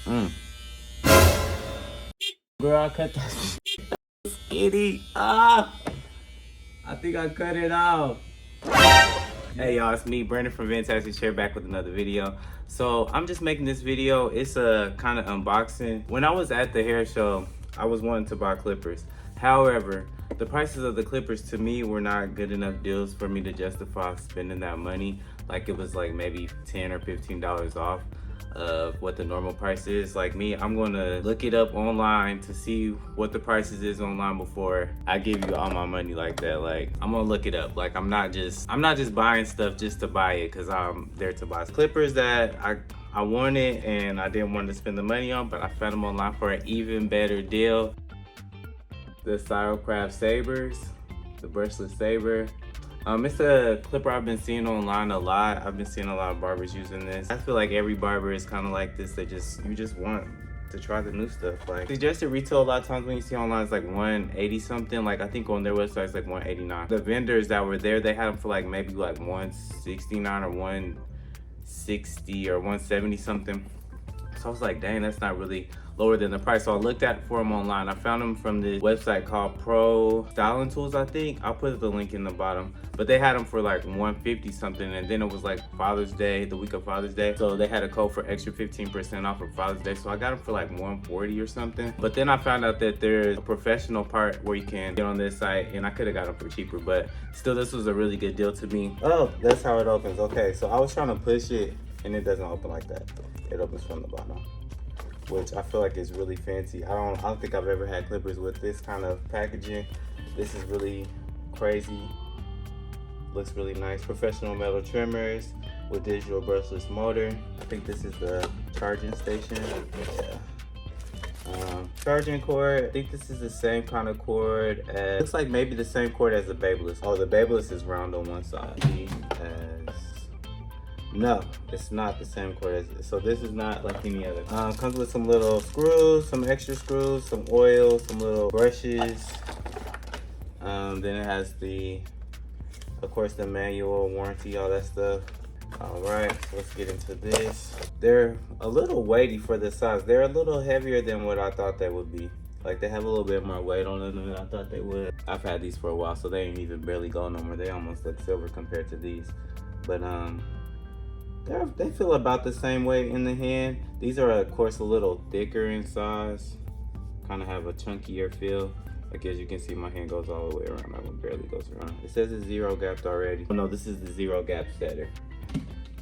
Mm. Girl, I cut that shit skinny. I think I cut it off. Hey y'all, it's me, Brandon from Fantastic Chair, back with another video. So I'm just making this video. It's a kind of unboxing. When I was at the hair show, I was wanting to buy clippers. However, the prices of the clippers to me were not good enough deals for me to justify spending that money. Like it was like maybe $10 or $15 off of what the normal price is. Like me, I'm gonna look it up online to see what the prices is online before I give you all my money like that. Like I'm gonna look it up. Like I'm not just buying stuff just to buy it because I'm there to buy clippers that I wanted and I didn't want to spend the money on, but I found them online for an even better deal. The stylecraft sabers, the brushless saber. It's a clipper I've been seeing online a lot. I've been seeing a lot of barbers using this. I feel like every barber is kind of like this. You just want to try the new stuff. Like suggested retail a lot of times when you see online it's like 180 something. Like I think on their website it's like 189. The vendors that were there, they had them for like maybe like 169 or 160 or 170 something. So I was like, dang, that's not really lower than the price. So I looked at for them online. I found them from this website called Pro Styling Tools, I think. I'll put the link in the bottom. But they had them for like 150 something, and then it was like Father's Day, the week of Father's Day. So they had a code for extra 15% off for Father's Day. So I got them for like 140 or something. But then I found out that there's a professional part where you can get on this site, and I could have got them for cheaper, but still this was a really good deal to me. Oh, that's how it opens. Okay, so I was trying to push it, and it doesn't open like that. It opens from the bottom, which I feel like is really fancy. I don't think I've ever had clippers with this kind of packaging. This is really crazy. Looks really nice. Professional metal trimmers with digital brushless motor. I think this is the charging station. Yeah. Charging cord. I think this is the same kind of cord as, looks like maybe the same cord as the Babeless. Oh, the Babeless is round on one side. No, it's not the same cord as this. So this is not like any other. Comes with some little screws, some extra screws, some oil, some little brushes. Then it has of course, the manual, warranty, all that stuff. All right, so let's get into this. They're a little weighty for the size. They're a little heavier than what I thought they would be. Like they have a little bit more weight on them than I thought they would. I've had these for a while, so they ain't even barely going no more. They almost look silver compared to these. But they feel about the same weight in the hand. These are of course a little thicker in size, kind of have a chunkier feel. Like as you can see, my hand goes all the way around. That one barely goes around. It says it's zero gapped already. Oh no, this is the zero gap setter.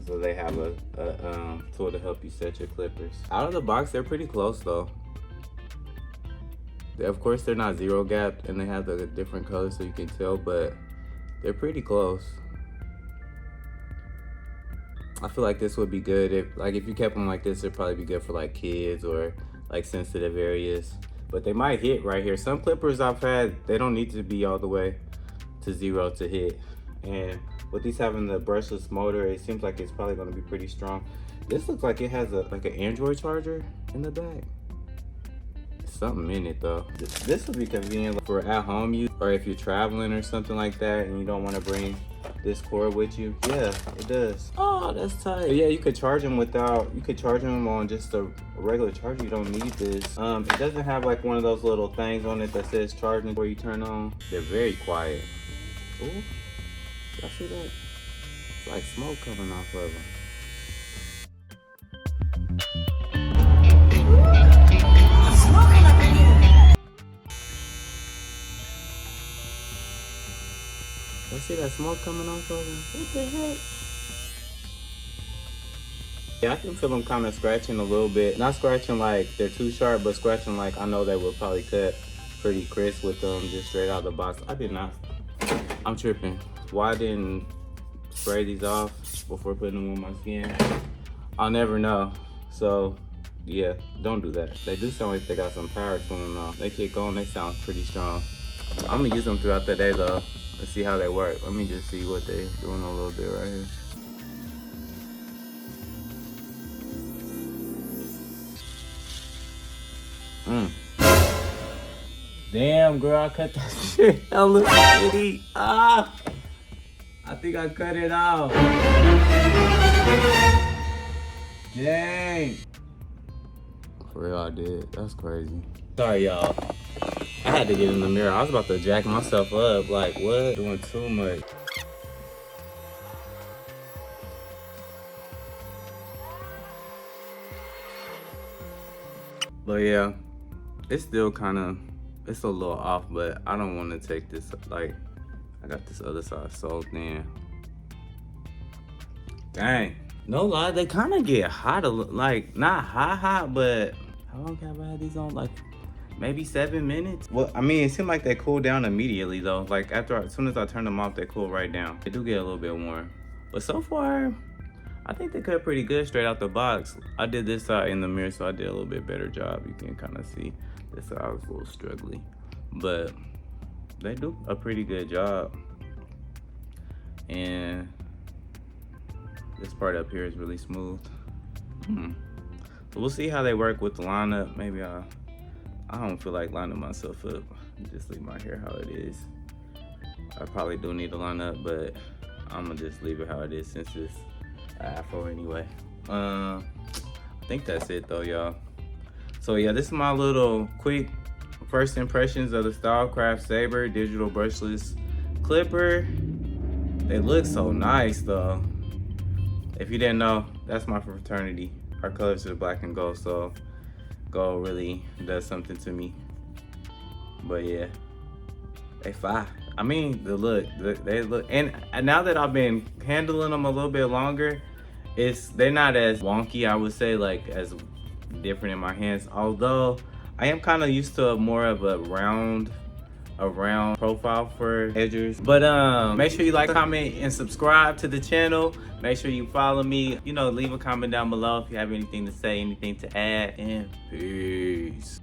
So they have a tool to help you set your clippers. Out of the box, they're pretty close though. Of course, they're not zero gapped and they have the different colors so you can tell, but they're pretty close. I feel like this would be good if you kept them like this. It'd probably be good for like kids or like sensitive areas. But they might hit right here. Some clippers I've had, they don't need to be all the way to zero to hit. And with these having the brushless motor, it seems like it's probably going to be pretty strong. This looks like it has like an Android charger in the back. Something in it though. This would be convenient for at home use, or if you're traveling or something like that and you don't want to bring this cord with you. Yeah, it does. Oh, that's tight. But yeah, you could charge them on just a regular charger. You don't need this. It doesn't have like one of those little things on it that says charging where you turn on. They're very quiet. Ooh, did I see that? It's like smoke coming off of them. I see that smoke coming off of them. What the heck? Yeah, I can feel them kind of scratching a little bit. Not scratching like they're too sharp, but scratching like I know they would probably cut pretty crisp with them just straight out of the box. I did not. I'm tripping. Why I didn't spray these off before putting them on my skin? I'll never know. So yeah, don't do that. They do sound like they got some power to them though. They kick on, they sound pretty strong. I'm gonna use them throughout the day though. Let's see how they work. Let me just see what they're doing a little bit right here. Damn, girl, I cut that shit hella shitty. I think I cut it off. Dang. For real, I did. That's crazy. Sorry, y'all. I had to get in the mirror. I was about to jack myself up. Like, what? Doing too much. But yeah, it's still kind of, it's a little off, but I don't want to take this, like, I got this other side so thin. Dang. No lie, they kind of get hot, like, not hot, but how long have I had these on? Like, maybe 7 minutes? Well, I mean, it seemed like they cool down immediately, though. Like, as soon as I turn them off, they cool right down. They do get a little bit warm. But so far, I think they cut pretty good straight out the box. I did this side in the mirror, so I did a little bit better job. You can kind of see this side was a little struggly. But they do a pretty good job. And this part up here is really smooth. So we'll see how they work with the lineup. Maybe I don't feel like lining myself up. Just leave my hair how it is. I probably do need to line up, but I'm gonna just leave it how it is since it's afro anyway. I think that's it though, y'all. So yeah, this is my little quick first impressions of the Stylecraft Saber digital brushless clipper. They look so nice though. If you didn't know, that's my fraternity. Our colors are black and gold, so gold really does something to me. But yeah, they fly. I mean, they look, and now that I've been handling them a little bit longer, they're not as wonky, I would say, like as different in my hands. Although I am kind of used to more of a round profile for edgers. But make sure you like, comment, and subscribe to the channel. Make sure you follow me. You know, leave a comment down below if you have anything to say, anything to add, and peace.